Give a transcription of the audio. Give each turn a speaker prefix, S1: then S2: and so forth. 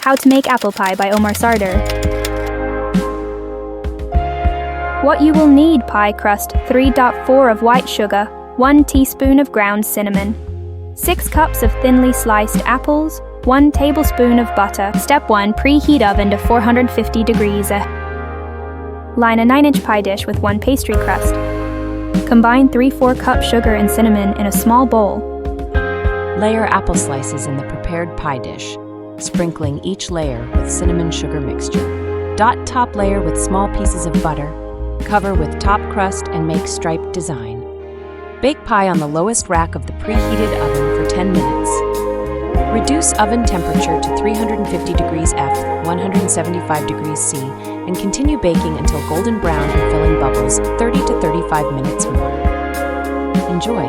S1: How to Make Apple Pie by Omar Sarder. What you will need: pie crust, 3.4 of white sugar, 1 teaspoon of ground cinnamon, 6 cups of thinly sliced apples, 1 tablespoon of butter. Step 1. Preheat oven to 450 degrees. Line a 9-inch pie dish with 1 pastry crust. Combine 3/4 cup sugar and cinnamon in a small bowl.
S2: Layer apple slices in the prepared pie dish, sprinkling each layer with cinnamon sugar mixture. Dot top layer with small pieces of butter. Cover with top crust and make striped design. Bake pie on the lowest rack of the preheated oven for 10 minutes. Reduce oven temperature to 350 degrees F, 175 degrees C, and continue baking until golden brown and filling bubbles, 30 to 35 minutes more. Enjoy!